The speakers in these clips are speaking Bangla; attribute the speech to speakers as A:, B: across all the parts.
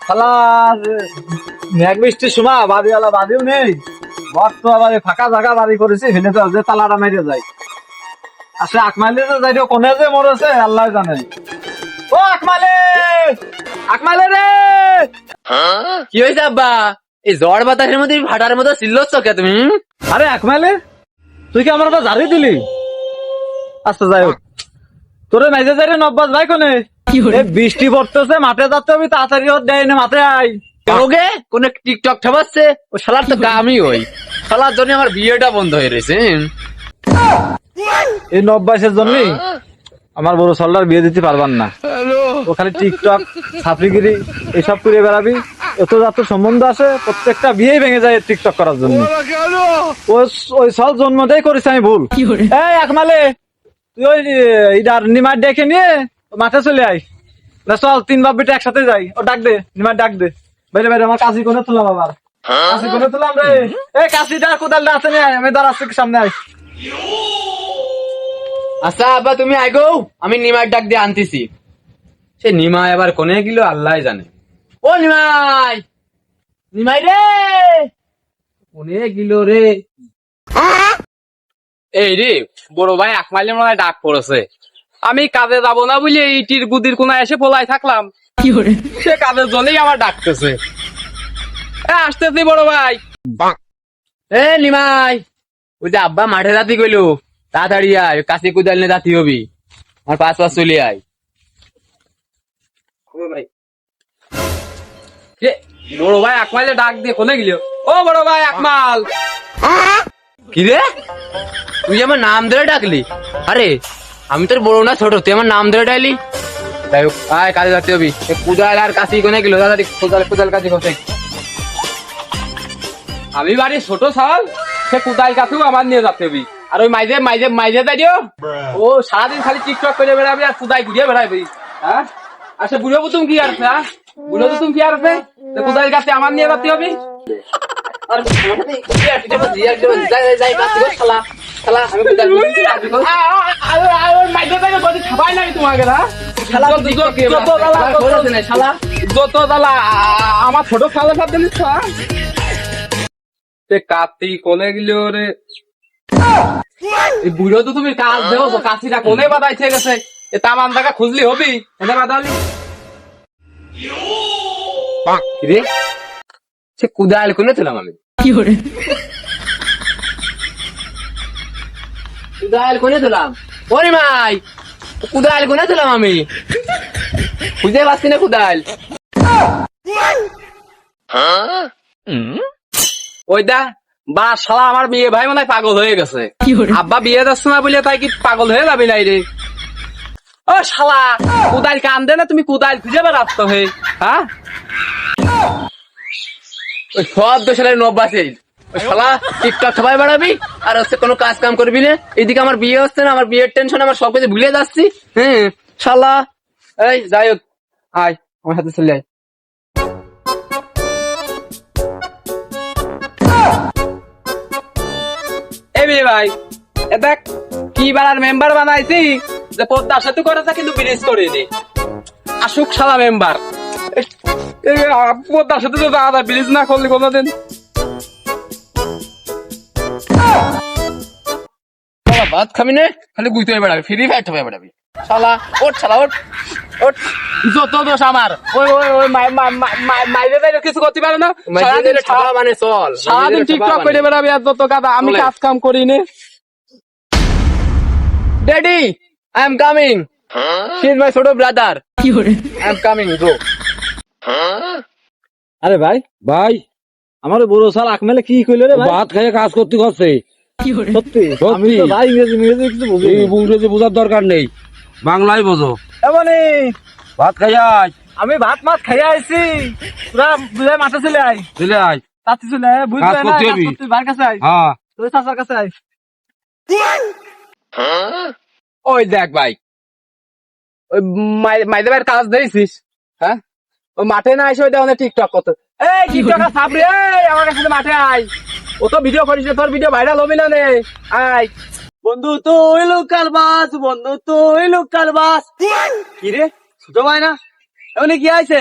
A: শালা মেঘ বৃষ্টির সময় বাড়িওয়ালা বাড়িও নেই, ঘর তো আবার ফাঁকা জায়গা বাড়ি করেছি, ফেলে তো যে তালাটা মেরে যায়। আসলে আকমাইলে তো যাই কোনে যে মরেছে আল্লাহ জানে। ও আকমালে, আকমালে রে!
B: কি হয়েছে আব্বা? এই ঝড় বাতাসের মধ্যে ভাটার মতো চিল্লছ কে তুমি?
A: আরে আকমালে, তুই কি আমার জারি দিলি? আচ্ছা যাই হোক, তোরে নাইজে যাই রে নব্বাস ভাই কোনে? বৃষ্টি পড়তেছে, মাঠে যাচ্ছে, আমি তাড়াতাড়ি ওর দেয় না, মাঠে আই।
B: ওকে কোন টিকটক ঠাবাচ্ছে? ও শালার তো কামই ওই শালার জন্য আমার বিয়েটা বন্ধ হয়ে রয়েছে।
A: এই নব্বাসের জন্যই আমার বড় সল্লার বিয়ে দিতে পারবার না। ও খালি টিকটক ছাত্রীগিরি এসব করে বেড়াবি, এত যত সম্বন্ধ আছে, প্রত্যেকটা বিয়েই ভেঙে যায় টিকটক করার জন্য। ওই সল জন্মতেই করেছে আমি ভুল। এই আকমালে, তুই ওই ইডার নিমার ডেকে নিয়ে মাঠে চলে আয় না, চল তিন বাপ বেটা একসাথে যাই। ও ডাক দে, নিমার ডাক দে। বাইরে বাইরে আমার কাশি কোনে তুলাম, আবার কাশি কোনে তুলাম রে। এই কাশিটা কোদালটা আছে না, আমি দাঁড়াচ্ছি সামনে আয়।
B: আচ্ছা আব্বা তুমি আইগো, আমি নিমাই ডাক দিয়ে আনতেছি। সে নিমাই আবার কোনে গেল আল্লাহ জানে। ও নিমাই, নিমাই রে, কোনে গেল রে? এই রে বড় ভাই আকমাইলে মনে হয় ডাক পড়েছে। আমি কাজে যাব না বলে ইটির গুদির কোনায় এসে পলাই থাকলাম, সে কাজের জন্যই আমার ডাকতেছে। আসতেছি বড় ভাই। এ নিমাই, ওই যে আব্বা মাঠে যাতি কইলো, তাড়াতাড়ি আয়, কাশি কুদাল নিয়ে যাতি হবি, আমার পাঁচ চলে আয়। বড় ভাই আকমাইলে ডাক দিয়ে কোনে গেল? ও বড় ভাই আকমাল। কি রে, তুই আমার নাম ধরে ডাকলি? আরে আমি তোর বড় না ছোট, তুই আমার নাম ধরে ডাকলি? যাই হোক আয়, কাজে যাতে হবি। কুদাল আর কাশি কোনে গেল? দাদা কুদাল কুদাল কাশি কোথায়? আমি বাড়ি ছোট সাল, সে কুদাল কাছেও আমার নিয়ে যাতে হবি। আর ওই মাইজে মাইজে মাইজে দাঁড়িয়ে ও সারাদিন খালি টিকটক করে বেড়াবি আর কুদাই ঘুরিয়ে বেড়াবি। হ্যাঁ, আচ্ছা বুড়ো বুতুম কি আছে? হ্যাঁ বুড়ো বুতুম কি আছে? কুদাল কাছে আমার নিয়ে যাতে হবি। আমার ছোট খালা কাতি কোনে গেল রে? বুড়ো তো তুমি কাজ দেবো, কাশিটা কোনে বাদাইছে গেছে? এ তামান টাকা খুঁজলি হবি, এনে বাদালি রে। সে কুদাল কোনে ছিলাম আমি? কুদাল কোনে দিলাম? ওরে মাই, কুদাল কোনে দিলাম আমি? খুঁজে পাচ্ছি না কুদাল। ওই দা বা শালা আমার মেয়ে ভাই মনে হয় পাগল হয়ে গেছে। আব্বা বিয়ে যাচ্ছে না বলে তাই কি পাগল হয়ে যাবি নাই রে? ও শালা কুদাল কান্দে না, তুমি কুদাল খুঁজে বেড়াচ্ছ হে? হ্যাঁ, ওই সব দোষালের নব্বাসে শালা টিকটক সবাই বাড়াবি আর হচ্ছে কোনো কাজ কাম করবি না। এইদিকে আমার বিয়ে হচ্ছে না, আমার বিয়ের টেনশন, আমার সব কিছু ভুলে যাচ্ছি। হ্যাঁ শালা, এই যাই হোক আয় আমার সাথে চলে আয়। এই মেয়ে ভাই, এ দেখ কি বাড়ার মেম্বার বানাইছি, যে পদ্মার সাথে করেছে কিন্তু ব্রিজ করিনি। আসুক শালা মেম্বার, পদ্মার সাথে তো দাদা ব্রিজ না করলে কোনোদিন। ভাত খাবি না, খালি গুইতে হয়ে বেড়াবি, ফ্রি ফায়ার হয়ে বেড়াবি। শালা ওঠ, শালা ওঠ ওঠ, যত দোষ আমার। ওই ওই ওই মাইরে যাই কিছু করতে পারে না, মানে চল সারাদিন টিকটক করে বেড়াবি আর যত কথা। আমি কাজ কাম করি নে। Daddy I am coming, he is my ছোট brother, I am coming bro.
A: আরে ভাই
C: ভাই
A: আমার বড় সাল আকমেলে কি কইলো রে ভাই?
C: ভাত খেয়ে কাজ করতে করছে।
A: সত্যি আমি তো ভাই ইংরেজি কিছু বুঝি না।
C: ইংরেজি বোঝার দরকার নেই, বাংলায় বোঝো।
A: এমনি
C: ভাত খাইয়া আয়,
A: আমি ভাত মাছ খাইয়া আইছি, তোরা বুঝে মাঠে চলে আয়,
C: দিলে আয়।
A: তাতে চলে আয়, বুঝলি
C: কাজ
A: না?
C: করতে
A: কাজ
C: হবি।
A: করতে ভাইয়ের কাছে আয়,
C: হ্যাঁ
A: তোর চাচার কাছে আয়।
B: ওই দেখ ভাই, ওই মাইদে ভাইয়ের কাজ দিয়েছিস? হ্যাঁ, ওই মাঠে না এসে ওইটা অনেক টিকটক করতো। এই টিকটকার সাবরি, এই আমার কাছে মাঠে আয়। ও তো ভিডিও করিস, তোর ভিডিও ভাইরাল হবি না নে। আয়
A: বন্ধু তুই লোকাল বাস, বন্ধু তুই লোকাল বাস। কি রে ছোট ভাই না? এমনি কি আইছে?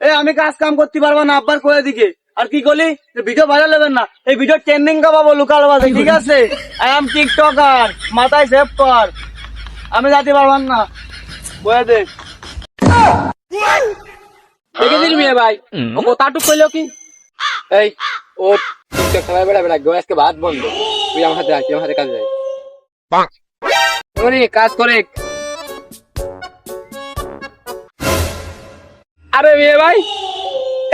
D: আমি কাজ কাম করতে পারবো না আব্বার করে দিকে আর কি করলি ভিডিও ভাইরাল হবেন না এই ভিডিও ট্রেন্ডিং কাপাবো লোকাল বাজে ঠিক আছে আই এম টিকটকার মাথায় সেভ কর আমি যাতে পারবান না বলে দে
B: দেখেছিস মেয়ে ভাই ও কথাটুক কইলো কি এই ও টিকটক সবাই বেড়া বেড়া গো আজকে ভাত বন্ধ তুই আমার হাতে আছি আমার হাতে কাজ যাই কাজ করে আরে মেয়ে ভাই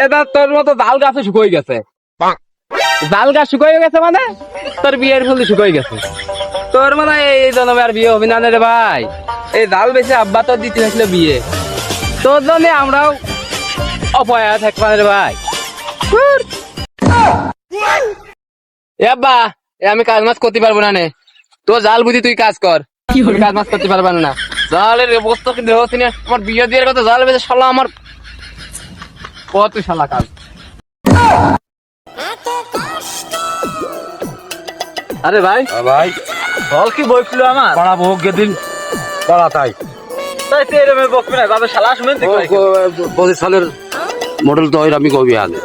B: এটা তোর মতো জাল গাছে শুকিয়ে গেছে জাল গাছ শুকিয়ে গেছে মানে তোর বিয়ের ফুল শুকিয়ে গেছে তোর মানে এই জন্মে আর বিয়ে হবে না রে ভাই এই জাল বেশি আব্বা তোর দিতে হয়েছিল বিয়ে তোর জন্য আমরাও অপয়া থাকবা রে ভাই এ আব্বা আমি কাজ মাছ করতে পারবো না নে তো জাল বুঝি তুই কাজ কর আমি কাজ মাছ করতে পারবেন না জালের অবস্থা কিন্তু হচ্ছে না আমার বিয়ে দিয়ে কথা জাল বেঁচে শালা আমার কত শালা কাজ
A: আরে ভাই
C: ভাই
A: বল কি বইছিল আমার
C: পাড়া বহু গেদিন পাড়া তাই
A: তাই তো এরকম বকবি না বাবা শালা শুনেন
C: 25 সালের মডেল তো আমি কবি আগে